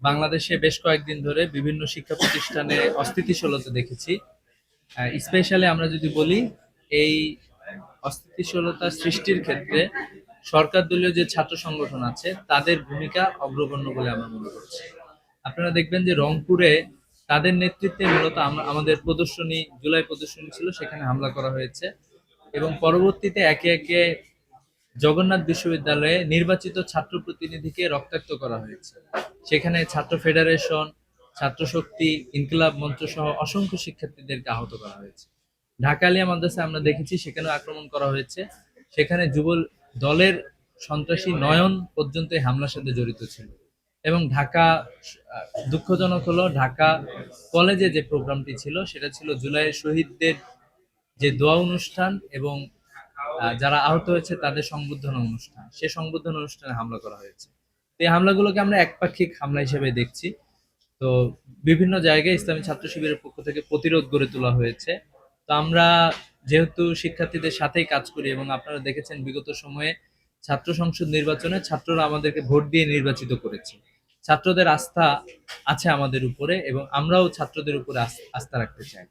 বাংলাদেশে বেশ কয়েকদিন ধরে বিভিন্ন শিক্ষা প্রতিষ্ঠানে অস্থিতিশীলতা দেখেছি। স্পেশালি আমরা যদি বলি, এই অস্থিতিশীলতা সৃষ্টির ক্ষেত্রে সরকার দলীয় যে ছাত্র সংগঠন আছে তাদের ভূমিকা অগ্রগণ্য বলে আমরা মনে করছি। আপনারা দেখবেন যে রংপুরে তাদের নেতৃত্বে মূলত আমাদের প্রদর্শনী, জুলাই প্রদর্শনী ছিল, সেখানে হামলা করা হয়েছে এবং পরবর্তীতে একে একে জগন্নাথ বিশ্ববিদ্যালয়ে নির্বাচিত ছাত্র প্রতিনিধিকে রক্তাক্ত করা হয়েছে। সেখানে ছাত্র ফেডারেশন, ছাত্র শক্তি, ইনকিলাব মঞ্চ সহ অসংখ্য শিক্ষার্থীদেরকে আহত করা হয়েছে। ঢাকা আলিয়া মাদ্রাসায় আমরা দেখেছি সেখানেও আক্রমণ করা হয়েছে। সেখানে যুব দলের সন্ত্রাসী নয়ন পর্যন্ত এই হামলার সাথে জড়িত ছিল। এবং ঢাকা, দুঃখজনক হলো, ঢাকা কলেজে যে প্রোগ্রামটি ছিল সেটা ছিল জুলাইয়ের শহীদদের যে দোয়া অনুষ্ঠান এবং যারা আহত হয়েছে তাদের সংবর্ধনা অনুষ্ঠান, সে সংবর্ধনা অনুষ্ঠানে হামলা করা হয়েছে। তো এই হামলাগুলোকে আমরা একপাক্ষিক হামলা হিসেবে দেখছি। তো বিভিন্ন জায়গায় ইসলামী ছাত্র শিবিরের পক্ষ থেকে প্রতিরোধ গড়ে তোলা হয়েছে। তো আমরা যেহেতু শিক্ষার্থীদের সাথেই কাজ করি এবং আপনারা দেখেছেন বিগত সময়ে ছাত্র সংসদ নির্বাচনে ছাত্ররা আমাদেরকে ভোট দিয়ে নির্বাচিত করেছে। ছাত্রদের আস্থা আছে আমাদের উপরে এবং আমরাও ছাত্রদের উপরে আস্থা রাখতে চাই।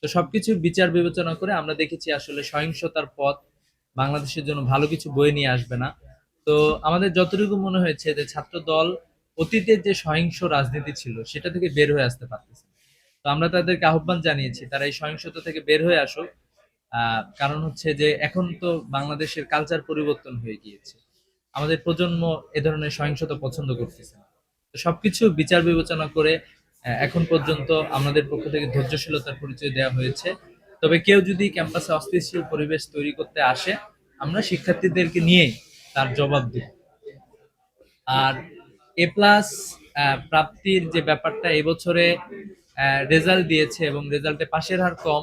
তো সবকিছু বিচার বিবেচনা করে আমরা দেখেছি আসলে সহিংসতার পথ বাংলাদেশের জন্য ভালো কিছু বয়ে নিয়ে আসবে না। তো আমাদের যতটুকু মনে হয়েছে যে ছাত্র দল অতীতের যে সহিংস রাজনীতি ছিল সেটা থেকে বের হয়ে আসতে পারতেছে। তো আমরা তাদেরকে আহ্বান জানিয়েছি তারা এই সহিংসতা থেকে বের হয়ে আসুক। কারণ হচ্ছে যে এখন তো বাংলাদেশের কালচার পরিবর্তন হয়ে গিয়েছে, আমাদের প্রজন্ম এ ধরনের সহিংসতা পছন্দ করতেছে না। তো সবকিছু বিচার বিবেচনা করে এখন পর্যন্ত আমাদের পক্ষ থেকে ধৈর্যশীলতার পরিচয় দেওয়া হয়েছে। তবে কেউ যদি ক্যাম্পাসে অস্থিতিশীল পরিবেশ তৈরি করতে আসে, আমরা শিক্ষার্থীদেরকে নিয়ে তার জবাব দিব। আর এ প্লাস প্রাপ্তির যে ব্যাপারটা, এবছরে রেজাল্ট দিয়েছে এবং রেজাল্টে পাশের হার কম।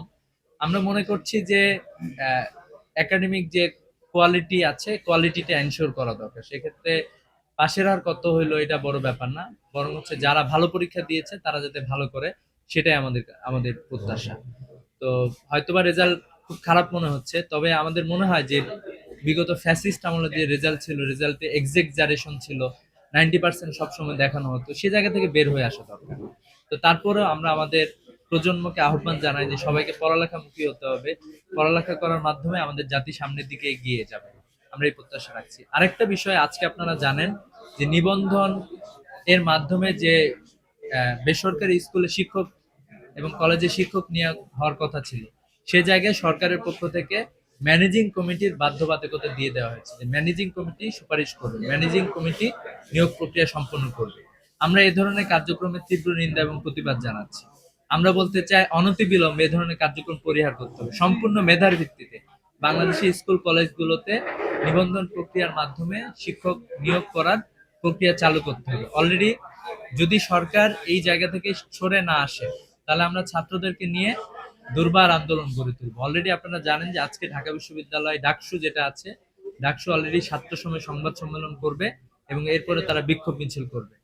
আমরা মনে করছি যে একাডেমিক যে কোয়ালিটি আছে, কোয়ালিটিটা এনশিওর করা দরকার। সেক্ষেত্রে পাশের হার কত হইলো এটা বড় ব্যাপার না, বরং হচ্ছে যারা ভালো পরীক্ষা দিয়েছে তারা যাতে ভালো করে, সেটাই আমাদের আমাদের প্রত্যাশা। তো হয়তোবা রেজাল্ট খুব খারাপ মনে হচ্ছে, তবে আমাদের মনে হয় যে বিগত ফ্যাসিস্ট আমলে যে রেজাল্ট ছিল, রেজাল্টে এক্সেক্সারেশন ছিল, 90% সবসময় দেখানো হতো, সে জায়গা থেকে বের হয়ে আসা দরকার। তো তারপরেও আমরা আমাদের প্রজন্মকে আহ্বান জানাই যে সবাইকে পড়ালেখামুখী হতে হবে। পড়ালেখা করার মাধ্যমে আমাদের জাতি সামনের দিকে এগিয়ে যাবে, আমরা এই প্রত্যাশা রাখছি। আরেকটা বিষয়, আজকে আপনারা জানেন যে নিবন্ধন এর মাধ্যমে যে বেসরকারি স্কুলে শিক্ষক এবং কলেজে শিক্ষক নিয়োগ হওয়ার কথা ছিল, সে জায়গায় সরকারের পক্ষ থেকে ম্যানেজিং কমিটির বাধ্যবাধকতা দিয়ে দেওয়া হয়েছে যে ম্যানেজিং কমিটি সুপারিশ করবে, ম্যানেজিং কমিটি নিয়োগ প্রক্রিয়া সম্পন্ন করবে। আমরা এ ধরনের কার্যক্রমের তীব্র নিন্দা এবং প্রতিবাদ জানাচ্ছি। আমরা বলতে চাই অনতিবিলম্বে এ ধরনের কার্যক্রম পরিহার করতে হবে। সম্পূর্ণ মেধার ভিত্তিতে বাংলাদেশের স্কুল কলেজগুলোতে নিবন্ধন প্রক্রিয়ার মাধ্যমে শিক্ষক নিয়োগ করার প্রক্রিয়া চালু করতে হবে। অলরেডি যদি সরকার এই জায়গা থেকে সরে না আসে, তাহলে আমরা ছাত্রদেরকে নিয়ে দুর্বার আন্দোলন গড়ে তুলবো। অলরেডি আপনারা জানেন যে আজকে ঢাকা বিশ্ববিদ্যালয় ডাকসু যেটা আছে, ডাকসু অলরেডি ছাত্র সময় সংবাদ সম্মেলন করবে এবং এরপরে তারা বিক্ষোভ মিছিল করবে।